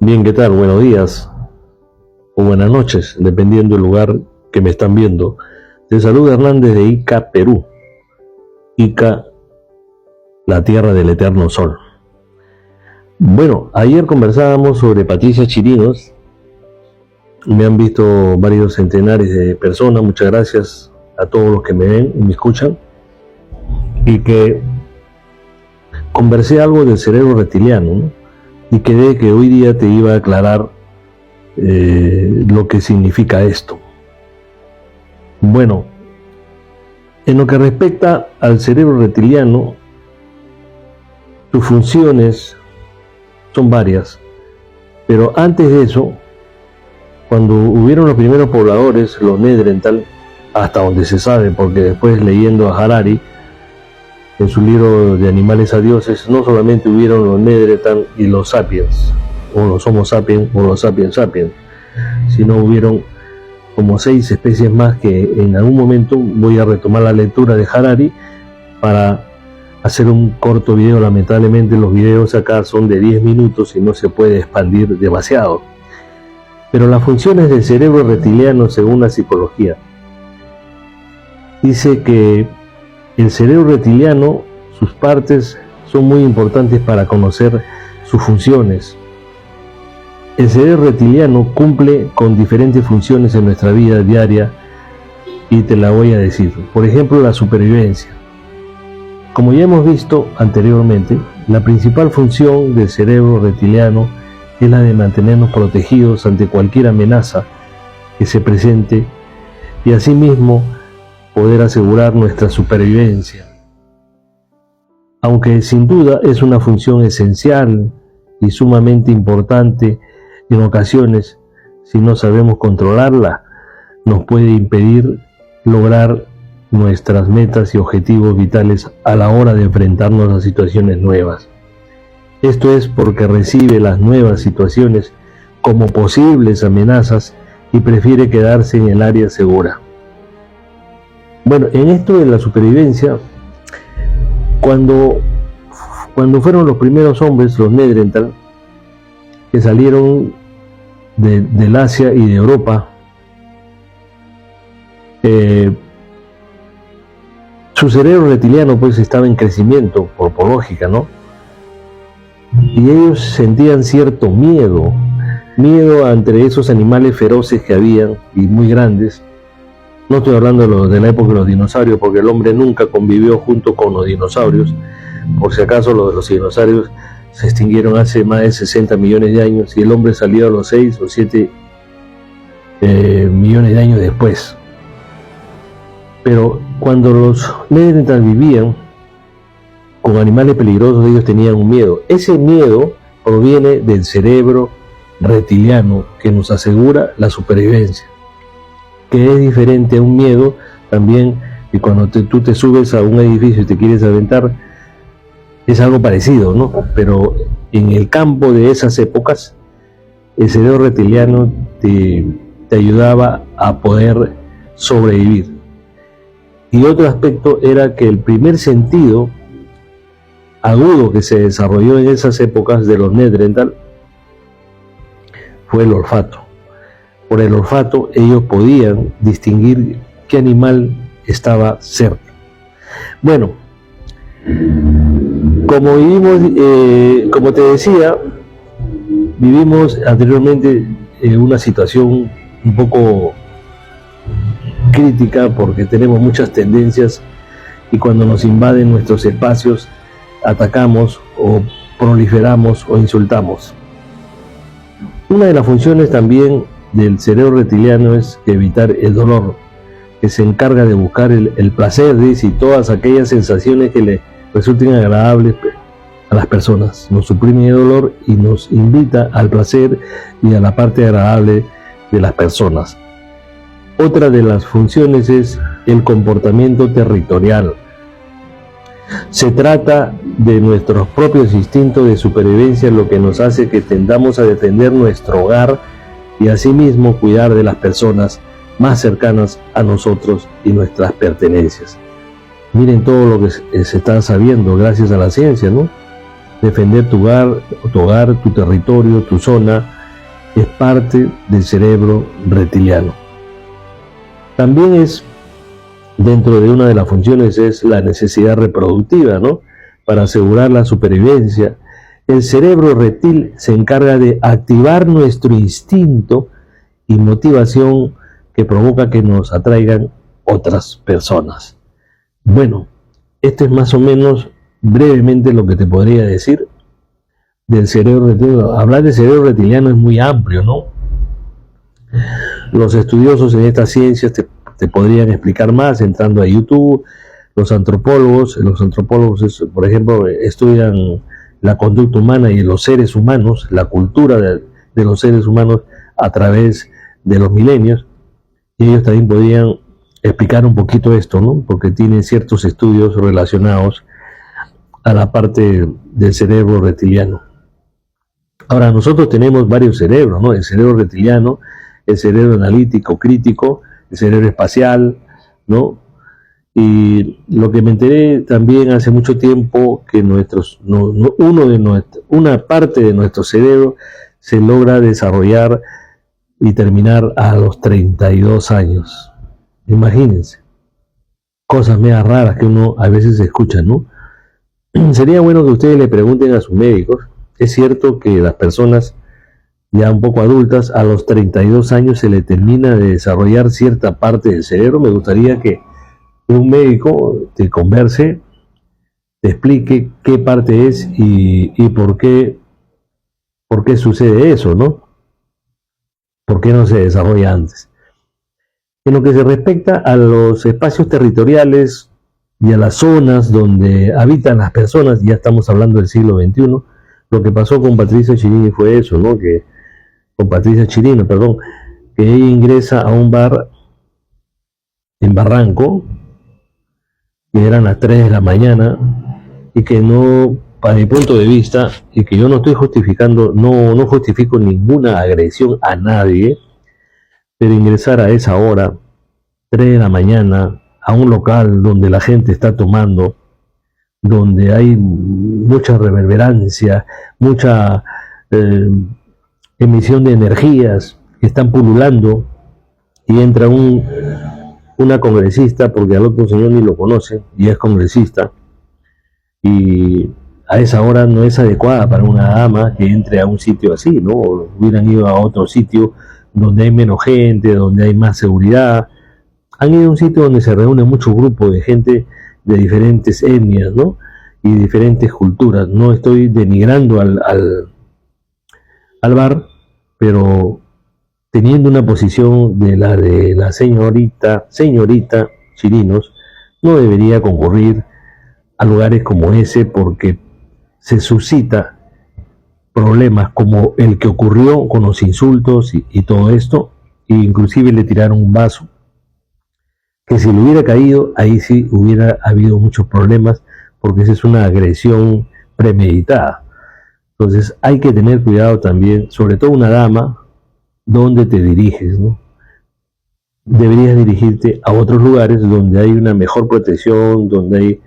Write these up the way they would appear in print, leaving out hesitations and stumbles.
Bien, ¿qué tal? Buenos días o buenas noches, dependiendo del lugar que me están viendo. Te saluda Hernández de Ica, Perú. Ica, la tierra del eterno sol. Bueno, ayer conversábamos sobre Patricia Chirinos. Me han visto varios centenares de personas. Muchas gracias a todos los que me ven y me escuchan. Y que conversé algo del cerebro reptiliano, ¿no? Y quedé que hoy día te iba a aclarar lo que significa esto. Bueno, en lo que respecta al cerebro reptiliano, sus funciones son varias, pero antes de eso, cuando hubieron los primeros pobladores, los Neandertal, hasta donde se sabe, porque después leyendo a Harari, en su libro de Animales a Dioses, no solamente hubieron los Neandertal y los Sapiens, o los Homo sapiens, o los Sapiens sapiens, sino hubieron como 6 especies más que en algún momento voy a retomar la lectura de Harari para hacer un corto video. Lamentablemente los videos acá son de 10 minutos y no se puede expandir demasiado. Pero las funciones del cerebro reptiliano según la psicología, dice que el cerebro reptiliano, sus partes son muy importantes para conocer sus funciones. El cerebro reptiliano cumple con diferentes funciones en nuestra vida diaria y te la voy a decir. Por ejemplo, la supervivencia. Como ya hemos visto anteriormente, la principal función del cerebro reptiliano es la de mantenernos protegidos ante cualquier amenaza que se presente y asimismo poder asegurar nuestra supervivencia. Aunque sin duda es una función esencial y sumamente importante, en ocasiones, si no sabemos controlarla, nos puede impedir lograr nuestras metas y objetivos vitales a la hora de enfrentarnos a situaciones nuevas. Esto es porque recibe las nuevas situaciones como posibles amenazas y prefiere quedarse en el área segura. Bueno, en esto de la supervivencia, cuando fueron los primeros hombres, los Neandertal, que salieron del Asia y de Europa, su cerebro reptiliano pues estaba en crecimiento, por lógica, ¿no? Y ellos sentían cierto miedo ante esos animales feroces que habían y muy grandes. No estoy hablando de la época de los dinosaurios, porque el hombre nunca convivió junto con los dinosaurios. Por si acaso, los dinosaurios se extinguieron hace más de 60 millones de años y el hombre salió a los 6 o 7 millones de años después. Pero cuando los Neandertal vivían con animales peligrosos, ellos tenían un miedo. Ese miedo proviene del cerebro reptiliano que nos asegura la supervivencia, que es diferente a un miedo también, y cuando tú te subes a un edificio y te quieres aventar, es algo parecido, ¿no? Pero en el campo de esas épocas, el cerebro reptiliano te ayudaba a poder sobrevivir. Y otro aspecto era que el primer sentido agudo que se desarrolló en esas épocas de los Neandertal fue el olfato. Por el olfato ellos podían distinguir qué animal estaba cerca. Bueno, como vivimos, como te decía, vivimos anteriormente en una situación un poco crítica porque tenemos muchas tendencias y cuando nos invaden nuestros espacios atacamos o proliferamos o insultamos. Una de las funciones también del cerebro reptiliano es evitar el dolor, que se encarga de buscar el placer, dice, y todas aquellas sensaciones que le resulten agradables a las personas. Nos suprime el dolor y nos invita al placer y a la parte agradable de las personas. Otra de las funciones es el comportamiento territorial. Se trata de nuestros propios instintos de supervivencia, lo que nos hace que tendamos a defender nuestro hogar y asimismo cuidar de las personas más cercanas a nosotros y nuestras pertenencias. Miren todo lo que se está sabiendo gracias a la ciencia, ¿no? defender tu hogar, tu territorio, tu zona, es parte del cerebro reptiliano. También es, dentro de una de las funciones, es la necesidad reproductiva, ¿no? Para asegurar la supervivencia. El cerebro reptil se encarga de activar nuestro instinto y motivación que provoca que nos atraigan otras personas. Bueno, esto es más o menos brevemente lo que te podría decir del cerebro reptiliano. Hablar de cerebro reptiliano es muy amplio, ¿no? Los estudiosos en estas ciencias te podrían explicar más entrando a YouTube. Los antropólogos, por ejemplo, estudian la conducta humana y los seres humanos, la cultura de los seres humanos a través de los milenios, y ellos también podrían explicar un poquito esto, ¿no? Porque tienen ciertos estudios relacionados a la parte del cerebro reptiliano. Ahora, nosotros tenemos varios cerebros, ¿no? El cerebro reptiliano, el cerebro analítico, crítico, el cerebro espacial, ¿no? Y lo que me enteré también hace mucho tiempo, que una parte de nuestro cerebro se logra desarrollar y terminar a los 32 años. Imagínense, cosas medio raras que uno a veces escucha, ¿no? Sería bueno que ustedes le pregunten a sus médicos. Es cierto que las personas ya un poco adultas, a los 32 años se le termina de desarrollar cierta parte del cerebro. Me gustaría que un médico te converse, te explique qué parte es y por qué sucede eso, ¿no? ¿Por qué no se desarrolla antes? En lo que se respecta a los espacios territoriales y a las zonas donde habitan las personas, ya estamos hablando del siglo XXI, lo que pasó con Patricia Chirini fue eso, ¿no? Con Patricia Chirino, perdón, que ella ingresa a un bar en Barranco, que eran las 3 de la mañana, y que no, para mi punto de vista, y que yo no estoy justificando, no justifico ninguna agresión a nadie, pero ingresar a esa hora, 3 de la mañana, a un local donde la gente está tomando, donde hay mucha reverberancia, mucha emisión de energías que están pululando, y entra una congresista, porque al otro señor ni lo conoce, y es congresista, y a esa hora no es adecuada para una dama que entre a un sitio así, ¿no? Hubieran ido a otro sitio donde hay menos gente, donde hay más seguridad. Han ido a un sitio donde se reúne mucho grupo de gente de diferentes etnias, ¿no? Y diferentes culturas. No estoy denigrando al bar, pero teniendo una posición de la señorita Chirinos, no debería concurrir a lugares como ese, porque se suscita problemas como el que ocurrió con los insultos y todo esto, e inclusive le tiraron un vaso, que si le hubiera caído, ahí sí hubiera habido muchos problemas, porque esa es una agresión premeditada. Entonces hay que tener cuidado también, sobre todo una dama, dónde te diriges, ¿no? Deberías dirigirte a otros lugares donde hay una mejor protección, donde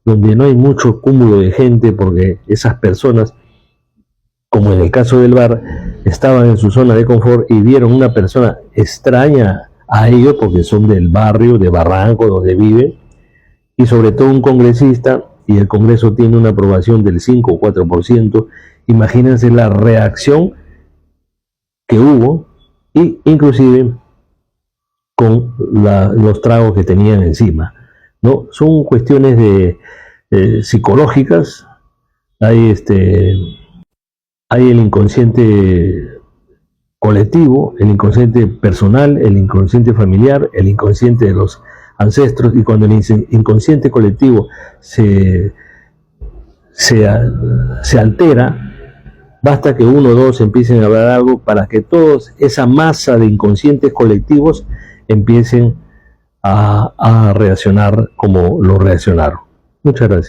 no hay mucho cúmulo de gente, porque esas personas, como en el caso del bar, estaban en su zona de confort y vieron una persona extraña a ellos, porque son del barrio de Barranco donde viven, y sobre todo un congresista, y el Congreso tiene una aprobación del 5 o 4%, imagínense la reacción que hubo, y inclusive con los tragos que tenían encima, ¿no? Son cuestiones psicológicas. Hay el inconsciente colectivo, el inconsciente personal, el inconsciente familiar, el inconsciente de los ancestros, y cuando el inconsciente colectivo se altera, basta que uno o dos empiecen a hablar algo para que toda esa masa de inconscientes colectivos empiecen a reaccionar como lo reaccionaron. Muchas gracias.